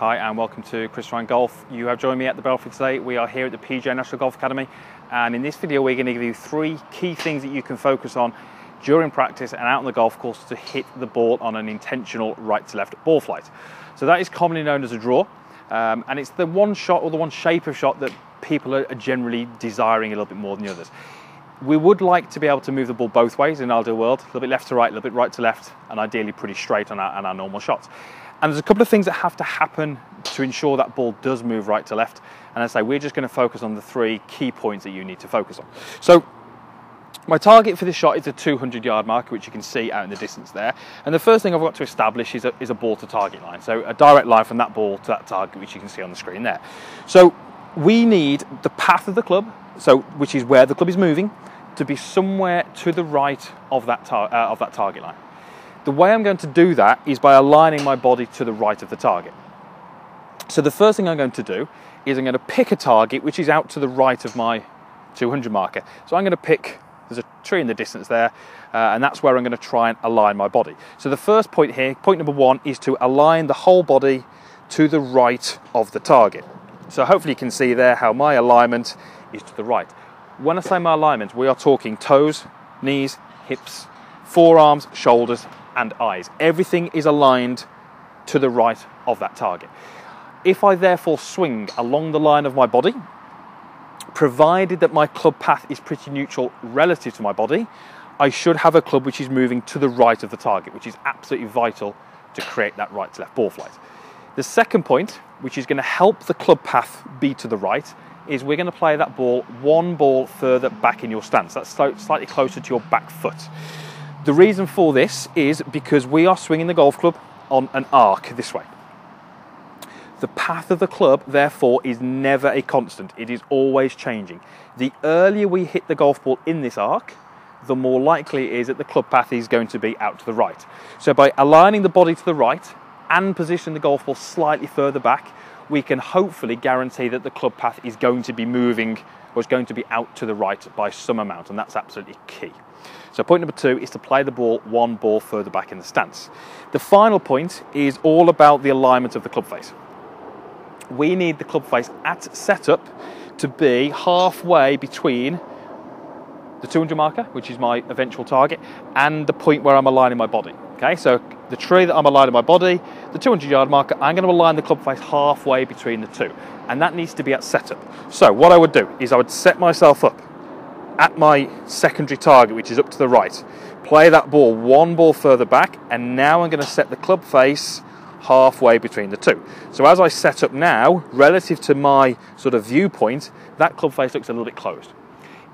Hi and welcome to Chris Ryan Golf. You have joined me at the Belfry today. We are here at the PGA National Golf Academy, and in this video we're going to give you 3 key things that you can focus on during practice and out on the golf course to hit the ball on an intentional right to left ball flight. So that is commonly known as a draw, and it's the one shot or the one shape of shot that people are generally desiring a little bit more than the others. We would like to be able to move the ball both ways in an ideal world, a little bit left to right, a little bit right to left, and ideally pretty straight on our normal shots. And there's a couple of things that have to happen to ensure that ball does move right to left. And as I say, we're just going to focus on the 3 key points that you need to focus on. So my target for this shot is a 200-yard marker, which you can see out in the distance there. And the first thing I've got to establish is a ball to target line. So a direct line from that ball to that target, which you can see on the screen there. So we need the path of the club, which is where the club is moving, to be somewhere to the right of that target line. The way I'm going to do that is by aligning my body to the right of the target. So the first thing I'm going to do is I'm going to pick a target which is out to the right of my 200 marker. So I'm going to pick, there's a tree in the distance there, and that's where I'm going to try and align my body. So the first point here, point number 1, is to align the whole body to the right of the target. So hopefully you can see there how my alignment is to the right. When I say my alignment, we are talking toes, knees, hips, forearms, shoulders, and eyes. Everything is aligned to the right of that target. If I therefore swing along the line of my body, provided that my club path is pretty neutral relative to my body, I should have a club which is moving to the right of the target, which is absolutely vital to create that right to left ball flight. The second point, which is going to help the club path be to the right, is we're going to play that ball 1 ball further back in your stance. That's slightly closer to your back foot. The reason for this is because we are swinging the golf club on an arc this way. The path of the club, therefore, is never a constant. It is always changing. The earlier we hit the golf ball in this arc, the more likely it is that the club path is going to be out to the right. So by aligning the body to the right and positioning the golf ball slightly further back, we can hopefully guarantee that the club path is going to be moving or is going to be out to the right by some amount, and that's absolutely key. So point number 2 is to play the ball 1 ball further back in the stance. The final point is all about the alignment of the club face. We need the club face at setup to be halfway between the 200 marker, which is my eventual target, and the point where I'm aligning my body. Okay, so the tree that I'm aligning my body, the 200-yard marker, I'm going to align the club face halfway between the 2, and that needs to be at setup. So what I would do is I would set myself up at my secondary target, which is up to the right, play that ball 1 ball further back, and now I'm going to set the club face halfway between the 2. So as I set up now, relative to my sort of viewpoint, that club face looks a little bit closed.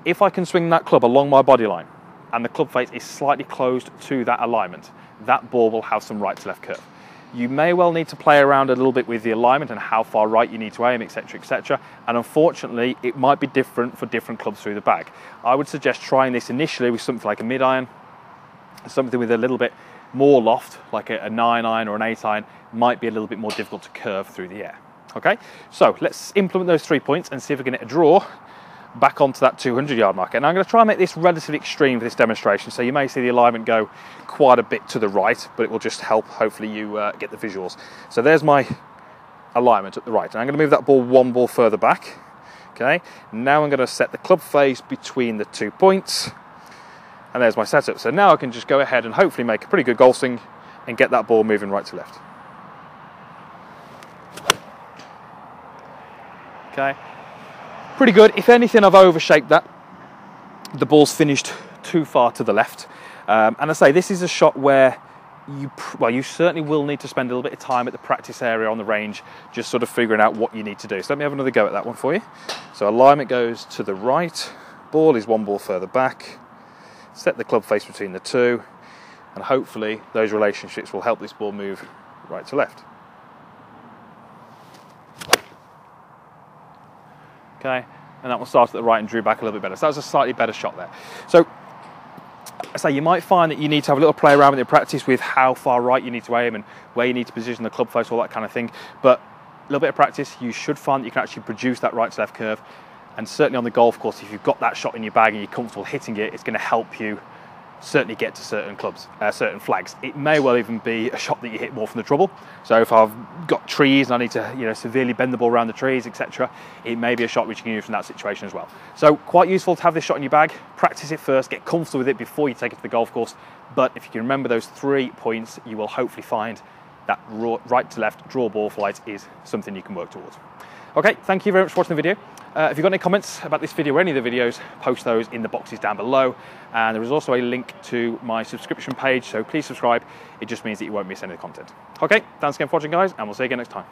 If I can swing that club along my body line and the club face is slightly closed to that alignment, that ball will have some right to left curve. You may well need to play around a little bit with the alignment and how far right you need to aim, etc, etc, and unfortunately it might be different for different clubs through the bag. I would suggest trying this initially with something like a mid-iron, something with a little bit more loft, like a 9-iron or an 8-iron, might be a little bit more difficult to curve through the air. Okay, so let's implement those 3 points and see if we can get a draw back onto that 200-yard marker. And I'm going to try and make this relatively extreme for this demonstration, so you may see the alignment go quite a bit to the right, but it will just help hopefully you get the visuals. So there's my alignment at the right, and I'm going to move that ball 1 ball further back. Okay, now I'm going to set the club face between the 2 points, and there's my setup. So now I can just go ahead and hopefully make a pretty good golf swing and get that ball moving right to left. Okay, pretty good. If anything, I've overshaped that. The ball's finished too far to the left. And I say, this is a shot where you certainly will need to spend a little bit of time at the practice area on the range, just sort of figuring out what you need to do. So let me have another go at that one for you. So alignment goes to the right, ball is 1 ball further back, set the club face between the 2, and hopefully those relationships will help this ball move right to left. Okay, and that one started at the right and drew back a little bit better. So that was a slightly better shot there. So I say you might find that you need to have a little play around with your practice with how far right you need to aim and where you need to position the club face, all that kind of thing. But a little bit of practice, you should find that you can actually produce that right to left curve. And certainly on the golf course, if you've got that shot in your bag and you're comfortable hitting it, it's going to help you certainly get to certain clubs, certain flags. It may well even be a shot that you hit more from the treble. So if I've got trees and I need to severely bend the ball around the trees, etc., it may be a shot which you can use from that situation as well. So quite useful to have this shot in your bag. Practice it first, get comfortable with it before you take it to the golf course. But if you can remember those 3 points, you will hopefully find that right to left draw ball flight is something you can work towards. Okay, thank you very much for watching the video. If you've got any comments about this video or any of the videos, post those in the boxes down below. And there is also a link to my subscription page, so please subscribe. It just means that you won't miss any of the content. Okay, thanks again for watching, guys, and we'll see you again next time.